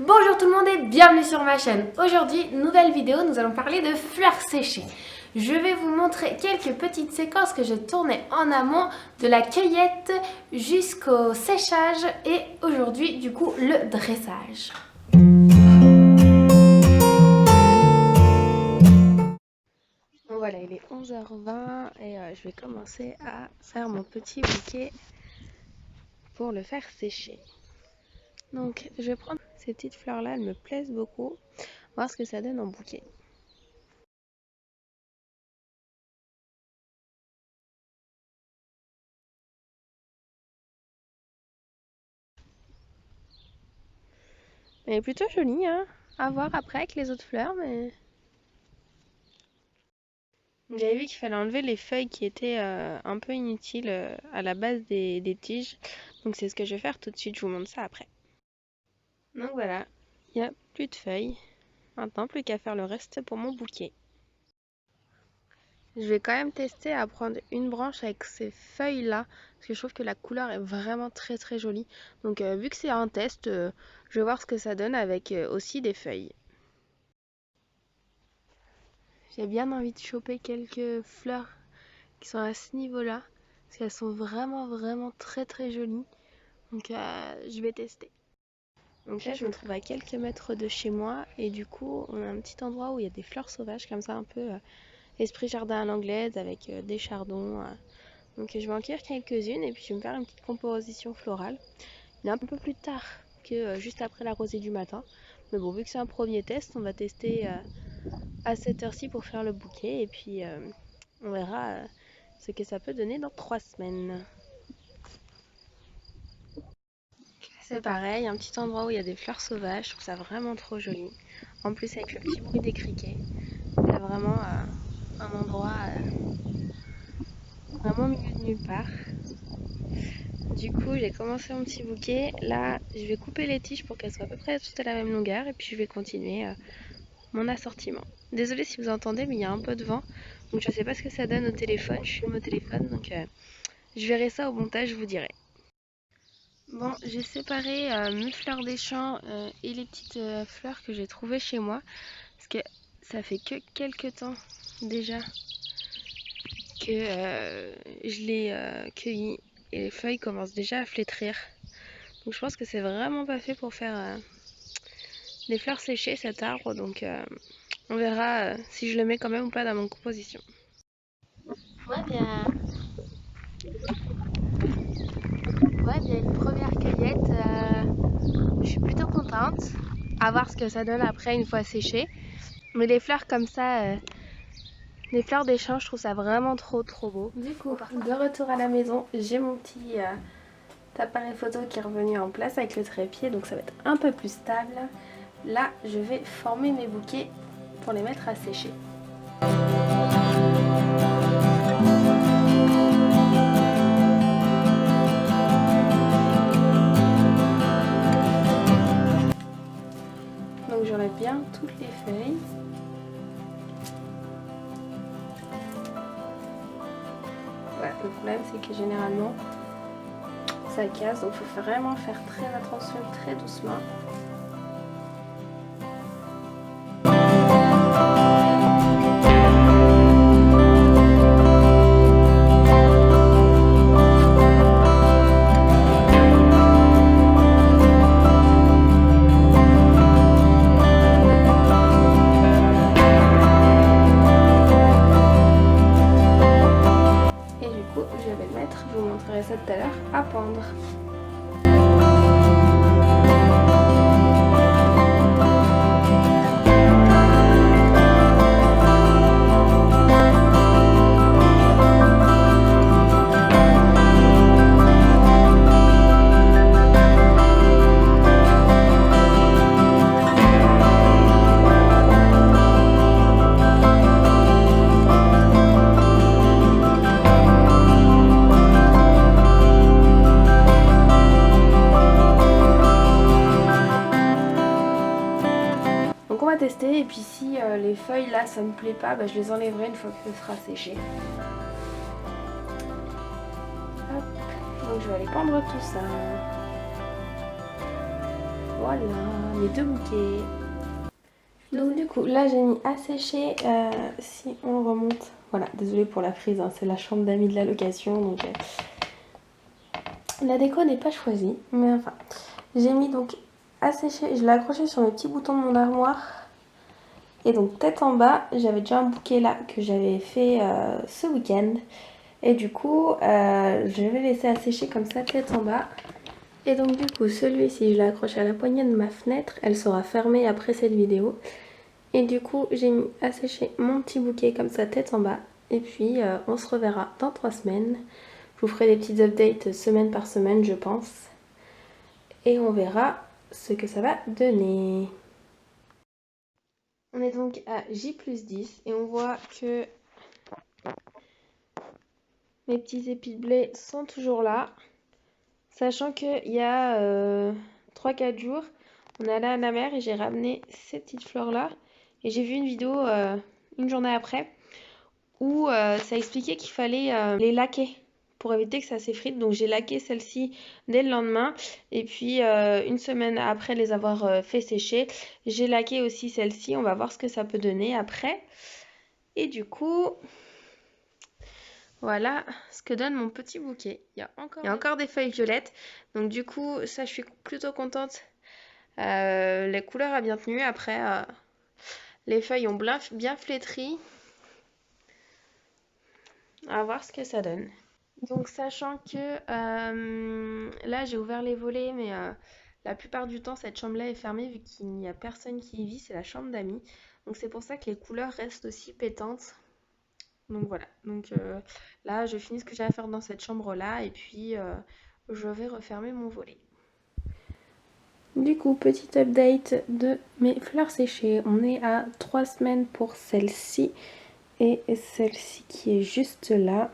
Bonjour tout le monde et bienvenue sur ma chaîne. Aujourd'hui, nouvelle vidéo, nous allons parler de fleurs séchées. Je vais vous montrer quelques petites séquences que j'ai tournées en amont de la cueillette jusqu'au séchage et aujourd'hui du coup le dressage. Bon, voilà, il est 11h20 et je vais commencer à faire mon petit bouquet pour le faire sécher. Donc je vais prendre ces petites fleurs là, elles me plaisent beaucoup, voir ce que ça donne en bouquet. Elle est plutôt jolie, hein, à voir après avec les autres fleurs, mais... J'avais vu qu'il fallait enlever les feuilles qui étaient un peu inutiles à la base des tiges. Donc c'est ce que je vais faire tout de suite, je vous montre ça après. Donc voilà, il n'y a plus de feuilles. Maintenant, plus qu'à faire le reste pour mon bouquet. Je vais quand même tester à prendre une branche avec ces feuilles-là, parce que je trouve que la couleur est vraiment très jolie. Donc vu que c'est un test, je vais voir ce que ça donne avec aussi des feuilles. J'ai bien envie de choper quelques fleurs qui sont à ce niveau-là, parce qu'elles sont vraiment très jolies. Donc je vais tester. Donc là je me trouve à quelques mètres de chez moi et du coup on a un petit endroit où il y a des fleurs sauvages comme ça un peu esprit jardin à l'anglaise avec des chardons. Donc je vais en cueillir quelques-unes et puis je vais me faire une petite composition florale. Il est un peu plus tard que juste après la rosée du matin. Mais bon, vu que c'est un premier test, on va tester à cette heure-ci pour faire le bouquet et puis on verra ce que ça peut donner dans 3 semaines. C'est pareil, un petit endroit où il y a des fleurs sauvages, je trouve ça vraiment trop joli. En plus avec le petit bruit des criquets, il y a vraiment un endroit vraiment au milieu de nulle part. Du coup j'ai commencé mon petit bouquet, là je vais couper les tiges pour qu'elles soient à peu près toutes à la même longueur et puis je vais continuer mon assortiment. Désolée si vous entendez mais il y a un peu de vent, donc je sais pas ce que ça donne au téléphone, je filme au téléphone donc je verrai ça au montage, je vous dirai. Bon, j'ai séparé mes fleurs des champs et les petites fleurs que j'ai trouvées chez moi. Parce que ça fait que quelques temps déjà que je l'ai cueilli. Et les feuilles commencent déjà à flétrir. Donc je pense que c'est vraiment pas fait pour faire des fleurs séchées cet arbre. Donc on verra si je le mets quand même ou pas dans mon composition. Ouais, bien une première cueillette. Je suis plutôt contente. À voir ce que ça donne après une fois séché. Mais les fleurs comme ça, les fleurs des champs, je trouve ça vraiment trop beau. Du coup, de retour à la maison, j'ai mon petit appareil photo qui est revenu en place avec le trépied, donc ça va être un peu plus stable. Là, je vais former mes bouquets pour les mettre à sécher. Donc j'enlève bien toutes les feuilles. Voilà, le problème c'est que généralement ça casse, donc il faut vraiment faire très attention, très doucement. Je vous montrerai ça tout à l'heure à pendre. Tester et puis si les feuilles là ça me plaît pas, je les enlèverai une fois que ce sera séché. Hop. Donc je vais aller pendre tout ça. Voilà, mes 2 bouquets. Donc du coup, là j'ai mis à sécher, si on remonte, voilà, désolée pour la prise, hein, c'est la chambre d'amis de la location, donc la déco n'est pas choisie, mais enfin, j'ai mis donc à sécher, je l'ai accroché sur mes petits boutons de mon armoire, et donc tête en bas, j'avais déjà un bouquet là que j'avais fait ce week-end, et du coup, je vais laisser assécher comme ça, tête en bas. Et donc du coup, celui-ci, je l'ai accroché à la poignée de ma fenêtre, elle sera fermée après cette vidéo. Et du coup, j'ai mis à sécher mon petit bouquet comme ça, tête en bas. Et puis, on se reverra dans 3 semaines. Je vous ferai des petites updates semaine par semaine, je pense. Et on verra ce que ça va donner. On est donc à J+10 et on voit que mes petits épis de blé sont toujours là. Sachant qu'il y a 3-4 jours, on est allé à la mer et j'ai ramené ces petites fleurs-là. Et j'ai vu une vidéo une journée après où ça expliquait qu'il fallait les laquer pour éviter que ça s'effrite. Donc j'ai laqué celle-ci dès le lendemain. Et puis une semaine après les avoir fait sécher, j'ai laqué aussi celle-ci. On va voir ce que ça peut donner après. Et du coup, voilà ce que donne mon petit bouquet. Il y a encore des feuilles violettes. Donc du coup, ça je suis plutôt contente. Les couleurs a bien tenu. Après, les feuilles ont bien flétri. À voir ce que ça donne. Donc sachant que là j'ai ouvert les volets, mais la plupart du temps cette chambre-là est fermée vu qu'il n'y a personne qui y vit, c'est la chambre d'amis. Donc c'est pour ça que les couleurs restent aussi pétantes. Donc voilà, donc là je finis ce que j'ai à faire dans cette chambre-là et puis je vais refermer mon volet. Du coup, petite update de mes fleurs séchées. On est à 3 semaines pour celle-ci et celle-ci qui est juste là.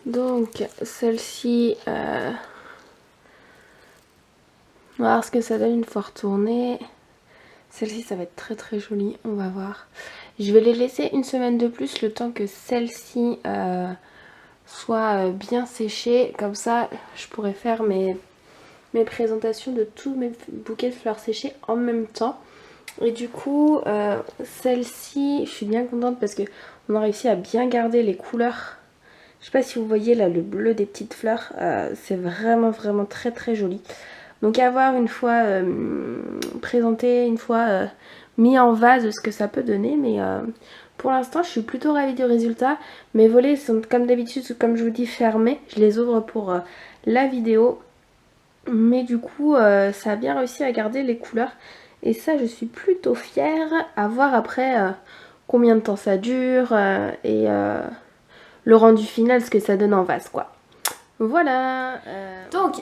Donc celle-ci, on va voir ce que ça donne une fois retournée. Celle-ci ça va être très très joli, on va voir. Je vais les laisser une semaine de plus le temps que celle-ci soit bien séchée. Comme ça je pourrais faire mes présentations de tous mes bouquets de fleurs séchées en même temps. Et du coup celle-ci je suis bien contente parce que on a réussi à bien garder les couleurs. Je sais pas si vous voyez là le bleu des petites fleurs, c'est vraiment vraiment très très joli. Donc à voir une fois présenté, une fois mis en vase ce que ça peut donner. Mais pour l'instant je suis plutôt ravie du résultat. Mes volets sont comme d'habitude, comme je vous dis, fermés. Je les ouvre pour la vidéo. Mais du coup ça a bien réussi à garder les couleurs. Et ça je suis plutôt fière. À voir après combien de temps ça dure et le rendu final, ce que ça donne en vase quoi. Voilà. Donc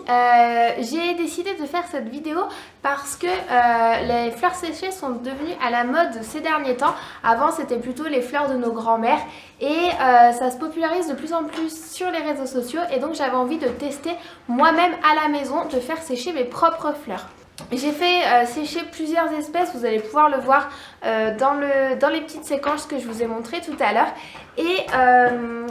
j'ai décidé de faire cette vidéo parce que les fleurs séchées sont devenues à la mode ces derniers temps. Avant c'était plutôt les fleurs de nos grands-mères et ça se popularise de plus en plus sur les réseaux sociaux et donc j'avais envie de tester moi-même à la maison, de faire sécher mes propres fleurs. J'ai fait sécher plusieurs espèces, vous allez pouvoir le voir dans les petites séquences que je vous ai montrées tout à l'heure. Et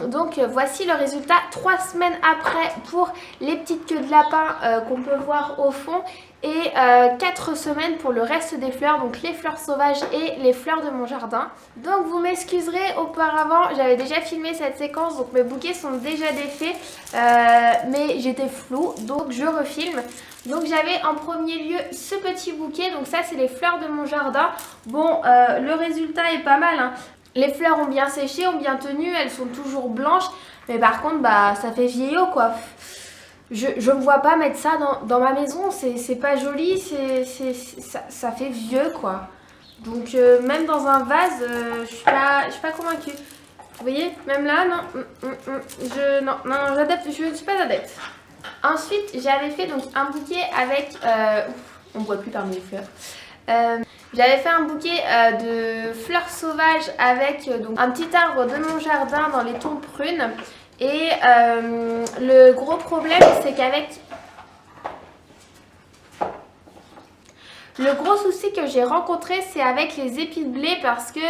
donc voici le résultat 3 semaines après pour les petites queues de lapin qu'on peut voir au fond. Et 4 semaines pour le reste des fleurs, donc les fleurs sauvages et les fleurs de mon jardin. Donc vous m'excuserez, auparavant j'avais déjà filmé cette séquence, donc mes bouquets sont déjà défaits, mais j'étais floue, donc je refilme. Donc j'avais en premier lieu ce petit bouquet, donc ça c'est les fleurs de mon jardin. Bon, le résultat est pas mal, hein. Les fleurs ont bien séché, ont bien tenu, elles sont toujours blanches, mais par contre bah ça fait vieillot quoi. Je me vois pas mettre ça dans ma maison, c'est pas joli, ça fait vieux quoi. Donc même dans un vase, je suis pas convaincue. Vous voyez, même là, non, j'adapte, je ne suis pas adepte. Ensuite, j'avais fait donc un bouquet avec, on ne voit plus parmi les fleurs. J'avais fait un bouquet de fleurs sauvages avec donc un petit arbre de mon jardin dans les tons prunes. Et le gros problème, c'est qu'avec Le gros souci que j'ai rencontré, c'est avec les épis de blé parce que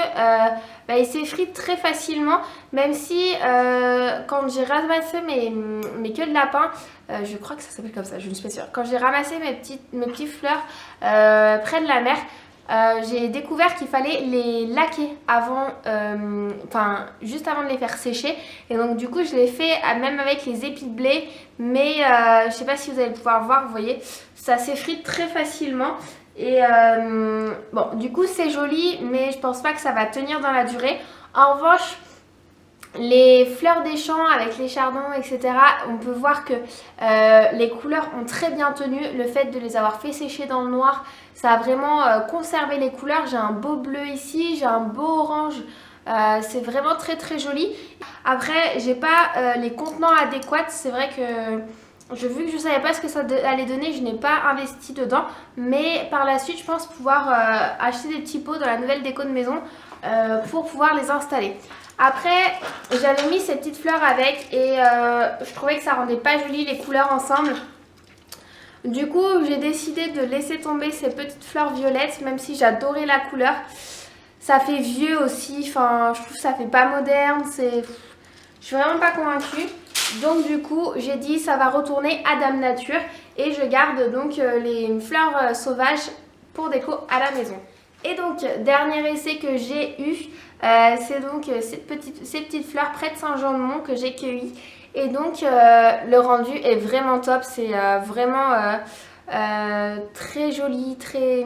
ils s'effritent très facilement, même si quand j'ai ramassé mes queues de lapin, je crois que ça s'appelle comme ça, je ne suis pas sûre. Quand j'ai ramassé mes petites fleurs près de la mer, j'ai découvert qu'il fallait les laquer avant, juste avant de les faire sécher. Et donc du coup, je l'ai fait même avec les épis de blé, mais je sais pas si vous allez pouvoir voir, vous voyez, ça s'effrite très facilement. Et bon, du coup, c'est joli, mais je pense pas que ça va tenir dans la durée. En revanche, les fleurs des champs avec les chardons, etc., on peut voir que les couleurs ont très bien tenu. Le fait de les avoir fait sécher dans le noir, ça a vraiment conservé les couleurs. J'ai un beau bleu ici, j'ai un beau orange. C'est vraiment très très joli. Après, j'ai pas les contenants adéquats. C'est vrai que vu que je savais pas ce que ça allait donner, je n'ai pas investi dedans. Mais par la suite, je pense pouvoir acheter des petits pots dans la nouvelle déco de maison pour pouvoir les installer. Après, j'avais mis ces petites fleurs avec et je trouvais que ça rendait pas joli les couleurs ensemble. Du coup, j'ai décidé de laisser tomber ces petites fleurs violettes, même si j'adorais la couleur. Ça fait vieux aussi, enfin, je trouve que ça fait pas moderne, je suis vraiment pas convaincue. Donc du coup, j'ai dit ça va retourner à Dame Nature et je garde donc les fleurs sauvages pour déco à la maison. Et donc, dernier essai que j'ai eu, c'est donc ces petites fleurs près de Saint-Jean-de-Mont que j'ai cueillies. Et donc, le rendu est vraiment top, c'est vraiment très joli, très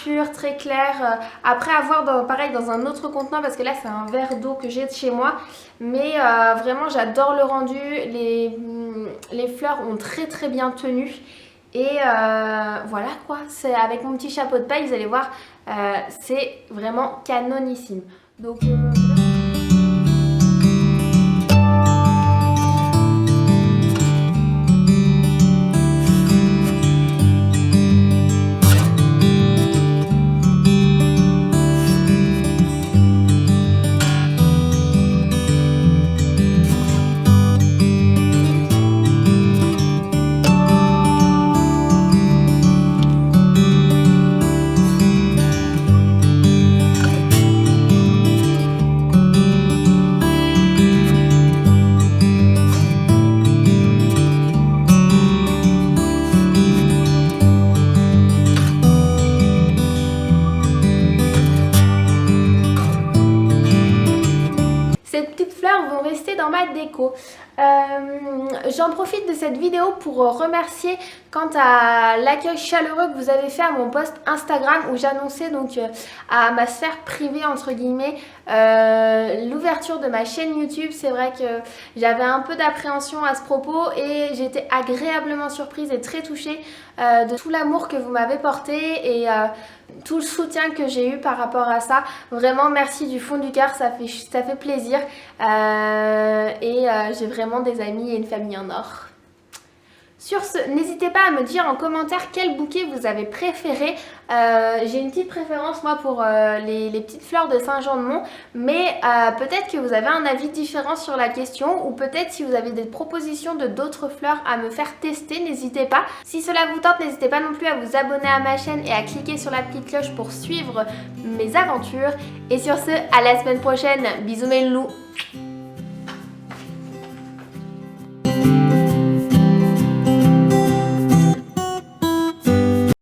pur, très clair. Après avoir pareil dans un autre contenant parce que là c'est un verre d'eau que j'ai de chez moi. Mais vraiment j'adore le rendu, les fleurs ont très très bien tenu. Et voilà quoi, c'est avec mon petit chapeau de paille, vous allez voir, c'est vraiment canonissime. Donc vont rester dans ma déco. J'en profite de cette vidéo pour remercier quant à l'accueil chaleureux que vous avez fait à mon post Instagram où j'annonçais donc à ma sphère privée entre guillemets l'ouverture de ma chaîne YouTube. C'est vrai que j'avais un peu d'appréhension à ce propos et j'ai été agréablement surprise et très touchée de tout l'amour que vous m'avez porté et tout le soutien que j'ai eu par rapport à ça. Vraiment merci du fond du cœur, ça fait plaisir et j'ai vraiment des amis et une famille en or. Sur ce, n'hésitez pas à me dire en commentaire quel bouquet vous avez préféré. J'ai une petite préférence moi pour les petites fleurs de Saint-Jean-de-Mont, mais peut-être que vous avez un avis différent sur la question ou peut-être si vous avez des propositions de d'autres fleurs à me faire tester, n'hésitez pas. Si cela vous tente, n'hésitez pas non plus à vous abonner à ma chaîne et à cliquer sur la petite cloche pour suivre mes aventures. Et sur ce, à la semaine prochaine. Bisous mes loulous.